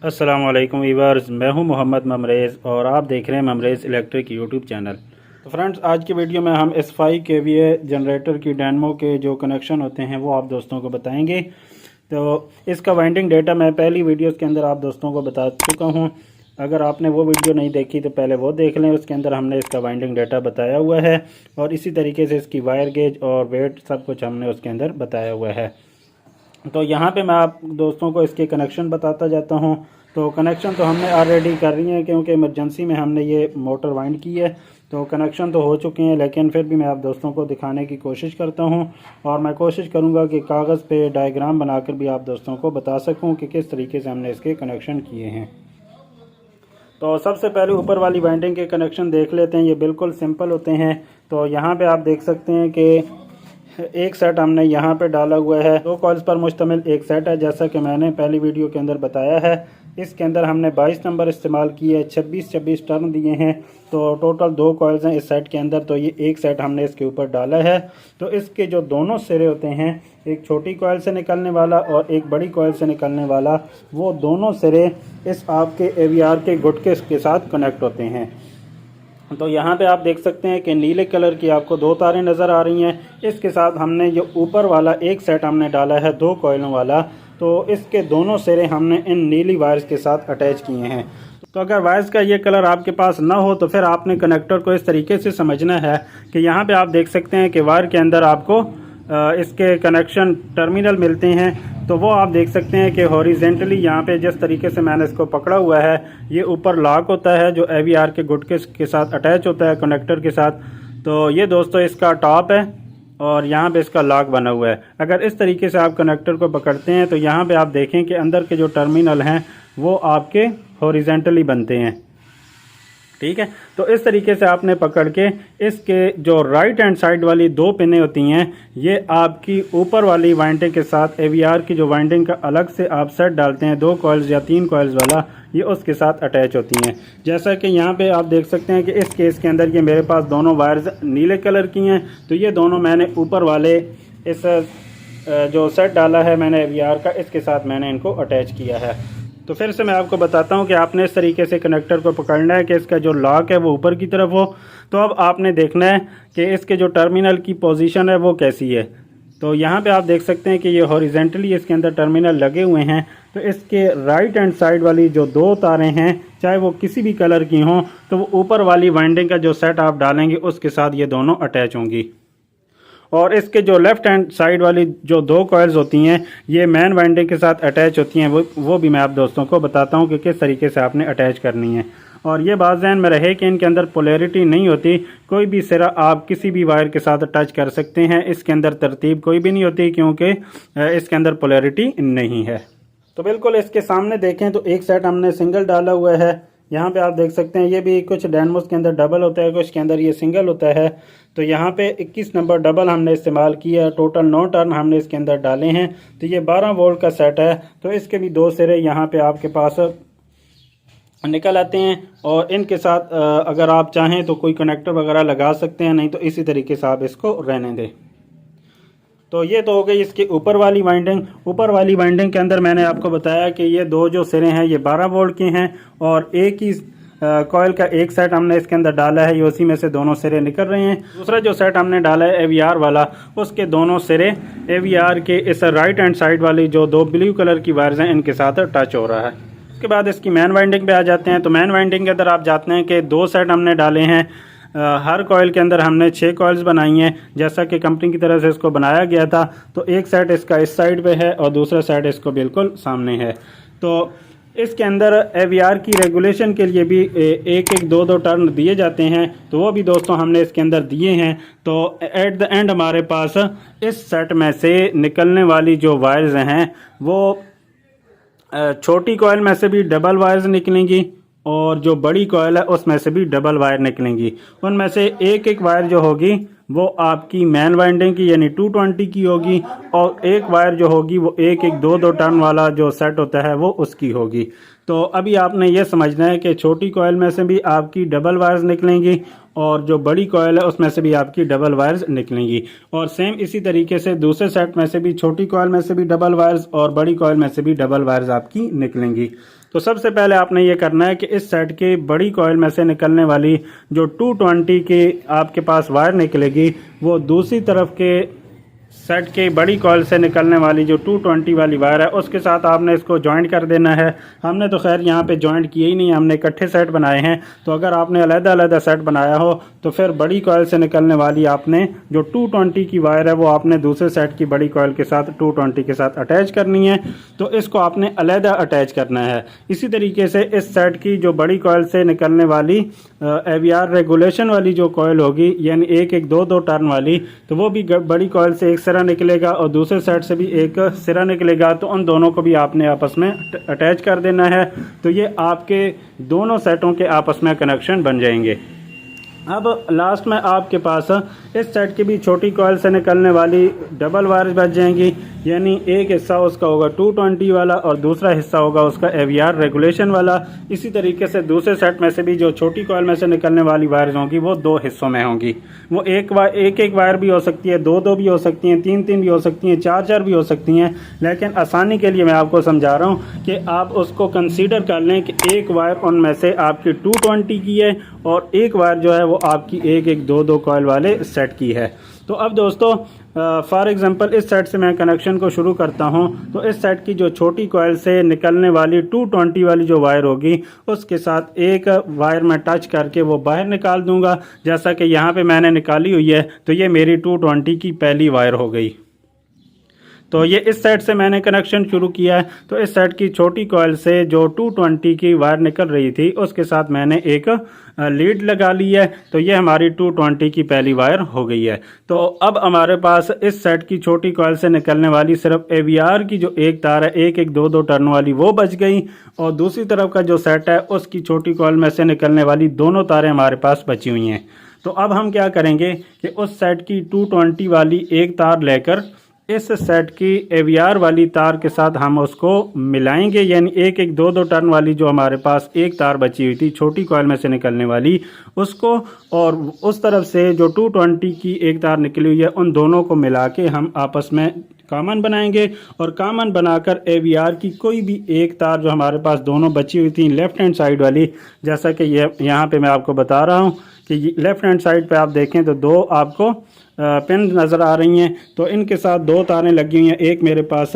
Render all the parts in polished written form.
अस्सलाम वालेकुम वीवर्स, मैं हूं मोहम्मद ममरेज़ और आप देख रहे हैं ममरेज़ इलेक्ट्रिक यूट्यूब चैनल। तो फ्रेंड्स, आज की वीडियो में हम इस 5 kVA जनरेटर की डायनमो के जो कनेक्शन होते हैं वो आप दोस्तों को बताएंगे। तो इसका वाइंडिंग डेटा मैं पहली वीडियोस के अंदर आप दोस्तों को बता चुका हूं। अगर आपने वो वीडियो नहीं देखी तो पहले वो देख लें, उसके अंदर हमने इसका वाइंडिंग डेटा बताया हुआ है और इसी तरीके से इसकी वायर गेज और वेट सब कुछ हमने उसके अंदर बताया हुआ है। तो यहाँ पे मैं आप दोस्तों को इसके कनेक्शन बताता जाता हूँ। तो कनेक्शन तो हमने ऑलरेडी कर रही है क्योंकि इमरजेंसी में हमने ये मोटर वाइंड की है, तो कनेक्शन तो हो चुके हैं, लेकिन फिर भी मैं आप दोस्तों को दिखाने की कोशिश करता हूँ और मैं कोशिश करूँगा कि कागज़ पे डायग्राम बनाकर भी आप दोस्तों को बता सकूँ कि किस तरीके से हमने इसके कनेक्शन किए हैं। तो सबसे पहले ऊपर वाली वाइंडिंग के कनेक्शन देख लेते हैं। ये बिल्कुल सिंपल होते हैं। तो यहाँ पे आप देख सकते हैं कि एक सेट हमने यहाँ पे डाला हुआ है। 2 कॉइल्स पर मुश्तमिल एक सेट है, जैसा कि मैंने पहली वीडियो के अंदर बताया है। इसके अंदर हमने 22 नंबर इस्तेमाल किए, 26 टर्न दिए हैं। तो टोटल 2 कॉइल्स हैं इस सेट के अंदर। तो ये एक सेट हमने इसके ऊपर डाला है। तो इसके जो दोनों सिरे होते हैं, एक छोटी कॉइल से निकलने वाला और एक बड़ी कॉइल से निकलने वाला, वो दोनों सिरे इस आपके AVR के गुटके के साथ कनेक्ट होते हैं। तो यहाँ पे आप देख सकते हैं कि नीले कलर की आपको 2 तारें नज़र आ रही हैं। इसके साथ हमने जो ऊपर वाला एक सेट हमने डाला है 2 कॉइलों वाला, तो इसके दोनों सिरे हमने इन नीली वायर्स के साथ अटैच किए हैं। तो अगर वायर्स का ये कलर आपके पास ना हो तो फिर आपने कनेक्टर को इस तरीके से समझना है कि यहाँ पे आप देख सकते हैं कि वायर के अंदर आपको इसके कनेक्शन टर्मिनल मिलते हैं। तो वो आप देख सकते हैं कि हॉरिजेंटली यहाँ पे जिस तरीके से मैंने इसको पकड़ा हुआ है, ये ऊपर लॉक होता है जो AVR के गुटके के साथ अटैच होता है कनेक्टर के साथ। तो ये दोस्तों इसका टॉप है और यहाँ पे इसका लॉक बना हुआ है। अगर इस तरीके से आप कनेक्टर को पकड़ते हैं तो यहाँ पे आप देखें कि अंदर के जो टर्मिनल हैं वो आपके हॉरिजेंटली बनते हैं, ठीक है। तो इस तरीके से आपने पकड़ के इसके जो राइट हैंड साइड वाली 2 पिनें होती हैं, ये आपकी ऊपर वाली वाइंडिंग के साथ AVR की जो वाइंडिंग का अलग से आप सेट डालते हैं 2 कॉइल्स या 3 कॉइल्स वाला, ये उसके साथ अटैच होती हैं। जैसा कि यहाँ पे आप देख सकते हैं कि इस केस के अंदर ये मेरे पास दोनों वायर्स नीले कलर की हैं। तो ये दोनों मैंने ऊपर वाले इस जो सेट डाला है मैंने AVR का, इसके साथ मैंने इनको अटैच किया है। तो फिर से मैं आपको बताता हूं कि आपने इस तरीके से कनेक्टर को पकड़ना है कि इसका जो लॉक है वो ऊपर की तरफ हो। तो अब आपने देखना है कि इसके जो टर्मिनल की पोजीशन है वो कैसी है। तो यहाँ पे आप देख सकते हैं कि ये हॉरिजेंटली इसके अंदर टर्मिनल लगे हुए हैं। तो इसके राइट हैंड साइड वाली जो 2 तारें हैं, चाहे वो किसी भी कलर की हों, तो वो ऊपर वाली वाइंडिंग का जो सेट आप डालेंगे उसके साथ ये दोनों अटैच होंगी। और इसके जो लेफ्ट हैंड साइड वाली जो 2 कॉइल्स होती हैं, ये मेन वाइंडिंग के साथ अटैच होती हैं। वो भी मैं आप दोस्तों को बताता हूँ कि किस तरीके से आपने अटैच करनी है। और ये बात ज़हन में रहे कि इनके अंदर पोलैरिटी नहीं होती। कोई भी सिरा आप किसी भी वायर के साथ अटैच कर सकते हैं। इसके अंदर तरतीब कोई भी नहीं होती क्योंकि इसके अंदर पोलैरिटी नहीं है। तो बिल्कुल इसके सामने देखें तो एक सेट हमने सिंगल डाला हुआ है। यहाँ पे आप देख सकते हैं ये भी कुछ डायनमोस के अंदर डबल होता है, कुछ के अंदर ये सिंगल होता है। तो यहाँ पे 21 नंबर डबल हमने इस्तेमाल किया। टोटल 9 टर्न हमने इसके अंदर डाले हैं। तो ये 12 वोल्ट का सेट है। तो इसके भी 2 सिरे यहाँ पे आपके पास निकल आते हैं और इनके साथ अगर आप चाहें तो कोई कनेक्टर वगैरह लगा सकते हैं, नहीं तो इसी तरीके से आप इसको रहने दें। तो ये तो हो गई इसकी ऊपर वाली वाइंडिंग। ऊपर वाली वाइंडिंग के अंदर मैंने आपको बताया कि ये 2 जो सिरे हैं ये 12 वोल्ट के हैं और एक ही कॉइल का एक सेट हमने इसके अंदर डाला है, ये उसी में से दोनों सिरे निकल रहे हैं। दूसरा जो सेट हमने डाला है AVR वाला, उसके दोनों सिरे AVR के इस राइट हैंड साइड वाली जो 2 ब्लू कलर की वायर्स हैं इनके साथ टच हो रहा है। उसके बाद इसकी मेन वाइंडिंग पे आ जाते हैं। तो मेन वाइंडिंग के अंदर आप जाते हैं कि 2 सेट हमने डाले हैं। हर कॉइल के अंदर हमने 6 कॉइल्स बनाई हैं, जैसा कि कंपनी की तरफ से इसको बनाया गया था। तो एक सेट इसका इस साइड पे है और दूसरा सेट इसको बिल्कुल सामने है। तो इसके अंदर AVR की रेगुलेशन के लिए भी एक 2 टर्न दिए जाते हैं। तो वो भी दोस्तों हमने इसके अंदर दिए हैं। तो एट द एंड हमारे पास इस सेट में से निकलने वाली जो वायर्स हैं वो छोटी कॉइल में से भी डबल वायर्स निकलेंगी और जो बड़ी कॉइल है उसमें से भी डबल वायर निकलेंगी। उनमें से एक वायर जो होगी वो आपकी मेन वाइंडिंग की यानी 220 की होगी और एक वायर जो होगी वो एक 2 टर्न वाला जो सेट होता है वो उसकी होगी। तो अभी आपने ये समझना है कि छोटी कॉइल में से भी आपकी डबल वायर्स निकलेंगी और जो बड़ी कॉयल है उसमें से भी आपकी डबल वायर्स निकलेंगी। और सेम इसी तरीके से दूसरे सेट में से भी छोटी कॉयल में से भी डबल वायर्स और बड़ी कॉयल में से भी डबल वायर्स आपकी निकलेंगी। तो सबसे पहले आपने ये करना है कि इस सेट की बड़ी कॉयल में से निकलने वाली जो 220 की आपके पास वायर निकलेगी वो दूसरी तरफ के सेट की बड़ी कॉयल से निकलने वाली जो 220 वाली वायर है उसके साथ आपने इसको जॉइंट कर देना है। हमने तो खैर यहाँ पे जॉइंट किए ही नहीं, हमने इकट्ठे सेट बनाए हैं। तो अगर आपने अलग-अलग सेट बनाया हो तो फिर बड़ी कॉयल से निकलने वाली आपने जो 220 की वायर है वो आपने दूसरे सेट की बड़ी कॉयल के साथ 220 के साथ अटैच करनी है। तो इसको आपने अलग अटैच करना है। इसी तरीके से इस सेट की जो बड़ी कॉयल से निकलने वाली AVR रेगुलेशन वाली जो कॉयल होगी यानी एक एक दो टर्न वाली, तो वो भी बड़ी कॉयल से एक सिरा निकलेगा और दूसरे साइड से भी एक सिरा निकलेगा। तो उन दोनों को भी आपने आपस में अटैच कर देना है। तो ये आपके दोनों सेटों के आपस में कनेक्शन बन जाएंगे। अब लास्ट में आपके पास इस सेट की भी छोटी कॉयल से निकलने वाली डबल वायर्स बच जाएंगी, यानी एक हिस्सा उसका होगा 220 वाला और दूसरा हिस्सा होगा उसका AVR रेगुलेशन वाला। इसी तरीके से दूसरे सेट में से भी जो छोटी कॉयल में से निकलने वाली वायर्स होंगी वो दो हिस्सों में होंगी। वो एक वायर भी हो सकती है, दो भी हो सकती हैं, तीन भी हो सकती हैं, चार भी हो सकती हैं। लेकिन आसानी के लिए मैं आपको समझा रहा हूँ कि आप उसको कंसीडर कर लें कि एक वायर उनमें से आपकी 220 की है और एक वायर जो है वो आपकी एक एक दो कॉयल वाले सेट की है। तो अब दोस्तों फॉर एग्जांपल इस सेट से मैं कनेक्शन को शुरू करता हूं। तो इस सेट की जो छोटी कॉयल से निकलने वाली 220 वाली जो वायर होगी उसके साथ एक वायर में टच करके वो बाहर निकाल दूंगा, जैसा कि यहाँ पे मैंने निकाली हुई है। तो ये मेरी 220 की पहली वायर हो गई। तो ये इस साइड से मैंने कनेक्शन शुरू किया है। तो इस साइड की छोटी कॉयल से जो 220 की वायर निकल रही थी उसके साथ मैंने एक लीड लगा ली है। तो ये हमारी 220 की पहली वायर हो गई है। तो अब हमारे पास इस सेट की छोटी कॉयल से निकलने वाली सिर्फ AVR की जो एक तार है एक एक दो टर्न वाली वो बच गई, और दूसरी तरफ का जो सेट है उसकी छोटी कॉयल में से निकलने वाली दोनों तारें हमारे पास बची हुई हैं। तो अब हम क्या करेंगे कि उस सेट की 220 वाली एक तार लेकर इस सेट की AVR वाली तार के साथ हम उसको मिलाएंगे, यानी एक एक दो टर्न वाली जो हमारे पास एक तार बची हुई थी छोटी कॉयल में से निकलने वाली उसको, और उस तरफ से जो 220 की एक तार निकली हुई है उन दोनों को मिला के हम आपस में कॉमन बनाएंगे। और कॉमन बनाकर AVR की कोई भी एक तार जो हमारे पास दोनों बची हुई थी लेफ्ट हैंड साइड वाली, जैसा कि यहाँ पे मैं आपको बता रहा हूँ कि लेफ्ट हैंड साइड पे आप देखें तो दो आपको पिन नज़र आ रही हैं। तो इनके साथ दो तारें लगी हुई हैं, एक मेरे पास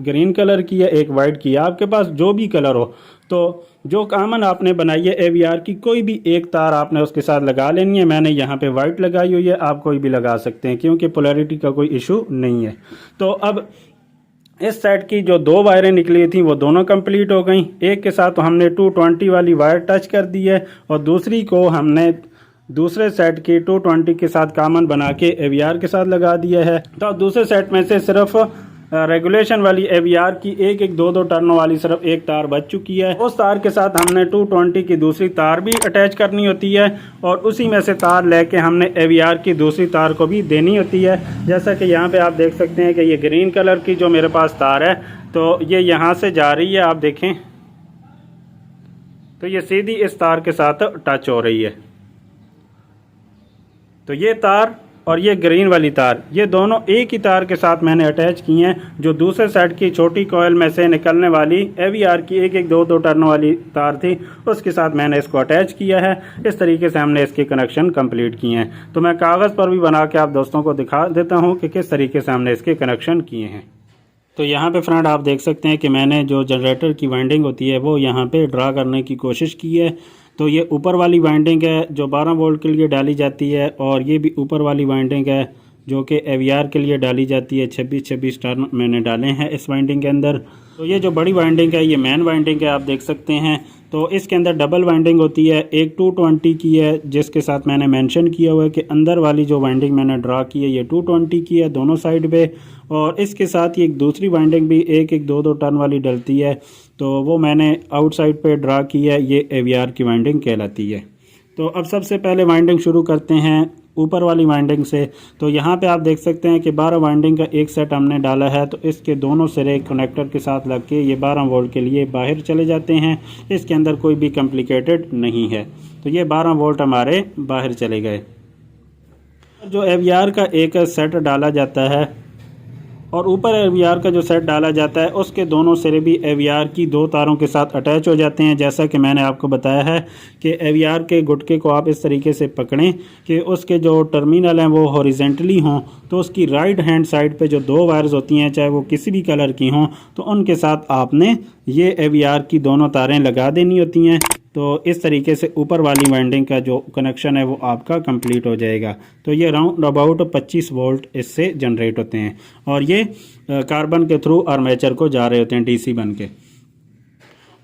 ग्रीन कलर की है एक वाइट की है। आपके पास जो भी कलर हो, तो जो कॉमन आपने बनाई है AVR की कोई भी एक तार आपने उसके साथ लगा लेनी है। मैंने यहाँ पे वाइट लगाई हुई है, आप कोई भी लगा सकते हैं क्योंकि पोलैरिटी का कोई इशू नहीं है। तो अब इस साइड की जो दो वायरें निकली थी वो दोनों कंप्लीट हो गई। एक के साथ तो हमने 220 वाली वायर टच कर दी है और दूसरी को हमने दूसरे सेट की 220 के साथ कॉमन बना के AVR के साथ लगा दिया है। तो दूसरे सेट में से सिर्फ रेगुलेशन वाली AVR की एक एक दो टर्नों वाली सिर्फ एक तार बच चुकी है। उस तार के साथ हमने 220 की दूसरी तार भी अटैच करनी होती है और उसी में से तार लेके हमने AVR की दूसरी तार को भी देनी होती है। जैसा कि यहाँ पे आप देख सकते हैं कि ये ग्रीन कलर की जो मेरे पास तार है तो ये यहाँ से जा रही है, आप देखें तो ये सीधी इस तार के साथ टच हो रही है। तो ये तार और ये ग्रीन वाली तार ये दोनों एक ही तार के साथ मैंने अटैच की हैं। जो दूसरे साइड की छोटी कॉयल में से निकलने वाली AVR की एक एक दो टर्नों वाली तार थी उसके साथ मैंने इसको अटैच किया है। इस तरीके से हमने इसके कनेक्शन कंप्लीट किए हैं। तो मैं कागज़ पर भी बना के आप दोस्तों को दिखा देता हूँ कि किस तरीके से हमने इसके कनेक्शन किए हैं। तो यहाँ पे फ्रेंड आप देख सकते हैं कि मैंने जो जनरेटर की वाइंडिंग होती है वो यहाँ पे ड्रा करने की कोशिश की है। तो ये ऊपर वाली वाइंडिंग है जो 12 वोल्ट के लिए डाली जाती है, और ये भी ऊपर वाली वाइंडिंग है जो कि AVR के लिए डाली जाती है। 26 टर्न मैंने डाले हैं इस वाइंडिंग के अंदर। तो ये जो बड़ी वाइंडिंग है ये मेन वाइंडिंग है, आप देख सकते हैं। तो इसके अंदर डबल वाइंडिंग होती है, एक 220 की है जिसके साथ मैंने मेंशन किया हुआ है कि अंदर वाली जो वाइंडिंग मैंने ड्रा की है ये 220 की है दोनों साइड पे, और इसके साथ ही एक दूसरी वाइंडिंग भी एक एक दो टर्न वाली डलती है। तो वो मैंने आउटसाइड पे ड्रा की है, ये AVR की वाइंडिंग कहलाती है। तो अब सबसे पहले वाइंडिंग शुरू करते हैं ऊपर वाली वाइंडिंग से। तो यहाँ पे आप देख सकते हैं कि 12 वाइंडिंग का एक सेट हमने डाला है, तो इसके दोनों सिरे कनेक्टर के साथ लग के ये 12 वोल्ट के लिए बाहर चले जाते हैं। इसके अंदर कोई भी कॉम्प्लिकेटेड नहीं है, तो ये 12 वोल्ट हमारे बाहर चले गए। जो AVR का एक सेट डाला जाता है और ऊपर AVR का जो सेट डाला जाता है उसके दोनों सिरे भी AVR की 2 तारों के साथ अटैच हो जाते हैं। जैसा कि मैंने आपको बताया है कि AVR के गुटके को आप इस तरीके से पकड़ें कि उसके जो टर्मिनल हैं वो हॉरिजेंटली हों, तो उसकी राइट हैंड साइड पे जो 2 वायर्स होती हैं चाहे वो किसी भी कलर की हों, तो उनके साथ आपने ये AVR की दोनों तारें लगा देनी होती हैं। तो इस तरीके से ऊपर वाली वाइंडिंग का जो कनेक्शन है वो आपका कंप्लीट हो जाएगा। तो ये राउंड अबाउट 25 वोल्ट इससे जनरेट होते हैं और ये कार्बन के थ्रू आर्मेचर को जा रहे होते हैं DC बन के।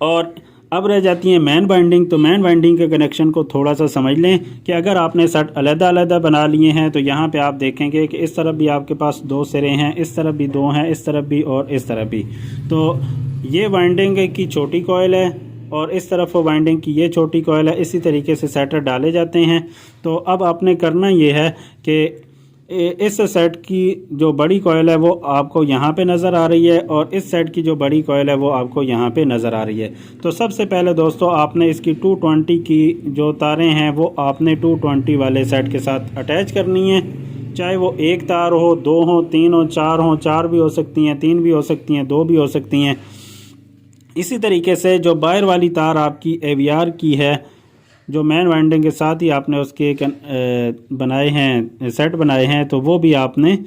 और अब रह जाती है मेन वाइंडिंग। तो मेन वाइंडिंग के कनेक्शन को थोड़ा सा समझ लें कि अगर आपने सेट अलग-अलग बना लिए हैं तो यहाँ पे आप देखेंगे कि इस तरफ भी आपके पास 2 सिरे हैं, इस तरफ भी 2 हैं, इस तरफ भी और इस तरफ भी। तो ये वाइंडिंग की छोटी कॉइल है और इस तरफ वाइंडिंग की ये छोटी कॉइल है। इसी तरीके से सेट डाले जाते हैं। तो अब आपने करना ये है कि इस सेट की जो बड़ी कॉइल है वो आपको यहाँ पे नज़र आ रही है और इस सेट की जो बड़ी कॉइल है वो आपको यहाँ पे नज़र आ रही है। तो सबसे पहले दोस्तों आपने इसकी 220 की जो तारें हैं वो आपने 220 वाले सेट के साथ अटैच करनी है। चाहे वो 1 तार हो, 2 हो, 3 हो, 4 हो, 4 भी हो सकती हैं, 3 भी हो सकती हैं, 2 भी हो सकती हैं। इसी तरीके से जो बाहर वाली तार आपकी AVR की है, जो मेन वाइंडिंग के साथ ही आपने उसके बनाए हैं, सेट बनाए हैं, तो वो भी आपने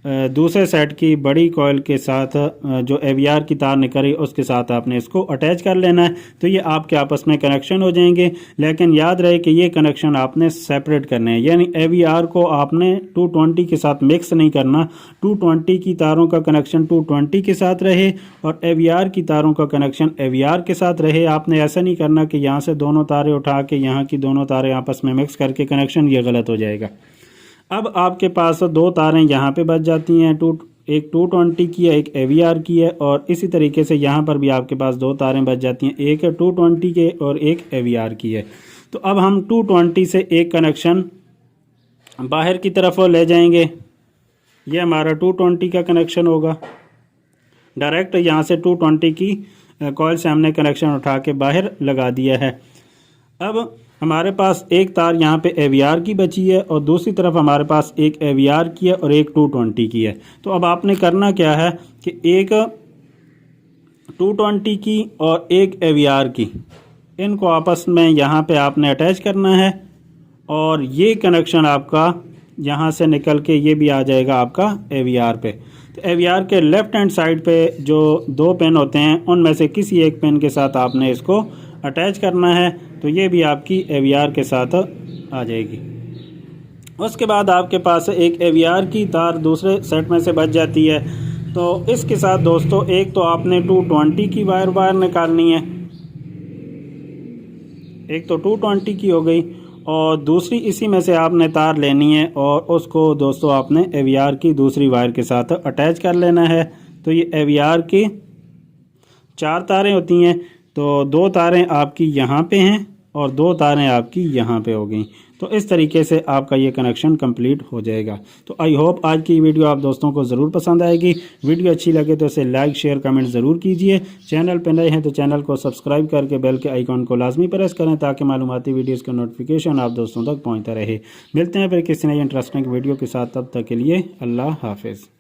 दूसरे सेट की बड़ी कॉइल के साथ जो AVR की तार निकली उसके साथ आपने इसको अटैच कर लेना है। तो ये आपके आपस में कनेक्शन हो जाएंगे। लेकिन याद रहे कि ये कनेक्शन आपने सेपरेट करने हैं, यानी AVR को आपने 220 के साथ मिक्स नहीं करना। 220 की तारों का कनेक्शन 220 के साथ रहे और AVR की तारों का कनेक्शन AVR के साथ रहे। आपने ऐसा नहीं करना कि यहाँ से दोनों तारें उठा के यहाँ की दोनों तारें आपस में मिक्स करके कनेक्शन, ये गलत हो जाएगा। अब आपके पास 2 तारें यहाँ पे बच जाती हैं, एक 220 की है, एक AVR की है। और इसी तरीके से यहाँ पर भी आपके पास 2 तारें बच जाती हैं, एक 220 के और एक AVR की है। तो अब हम 220 से एक कनेक्शन बाहर की तरफ ले जाएंगे। ये हमारा 220 का कनेक्शन होगा। डायरेक्ट यहाँ से 220 की कॉइल से हमने कनेक्शन उठा के बाहर लगा दिया है। अब हमारे पास एक तार यहाँ पे AVR की बची है और दूसरी तरफ हमारे पास एक AVR की है और एक 220 की है। तो अब आपने करना क्या है कि एक 220 की और एक AVR की, इनको आपस में यहाँ पे आपने अटैच करना है और ये कनेक्शन आपका यहाँ से निकल के ये भी आ जाएगा आपका AVR पे। तो AVR के लेफ़्ट हैंड साइड पे जो 2 पिन होते हैं उनमें से किसी एक पिन के साथ आपने इसको अटैच करना है। तो ये भी आपकी AVR के साथ आ जाएगी। उसके बाद आपके पास एक AVR की तार दूसरे सेट में से बच जाती है। तो इसके साथ दोस्तों एक तो आपने 220 की वायर निकालनी है, एक तो 220 की हो गई और दूसरी इसी में से आपने तार लेनी है और उसको दोस्तों आपने AVR की दूसरी वायर के साथ अटैच कर लेना है। तो ये AVR की 4 तारें होती हैं, तो 2 तारें आपकी यहाँ पे हैं और 2 तारें आपकी यहाँ पे हो गई। तो इस तरीके से आपका ये कनेक्शन कंप्लीट हो जाएगा। तो आई होप आज की वीडियो आप दोस्तों को ज़रूर पसंद आएगी। वीडियो अच्छी लगे तो इसे लाइक शेयर कमेंट ज़रूर कीजिए। चैनल पर नए हैं तो चैनल को सब्सक्राइब करके बेल के आइकॉन को लाजमी प्रेस करें ताकि मालूमाती वीडियोज़ का नोटिफिकेशन आप दोस्तों तक पहुँचता रहे। मिलते हैं फिर किसी नई इंटरेस्टिंग वीडियो के साथ, तब तक के लिए अल्लाह हाफिज़।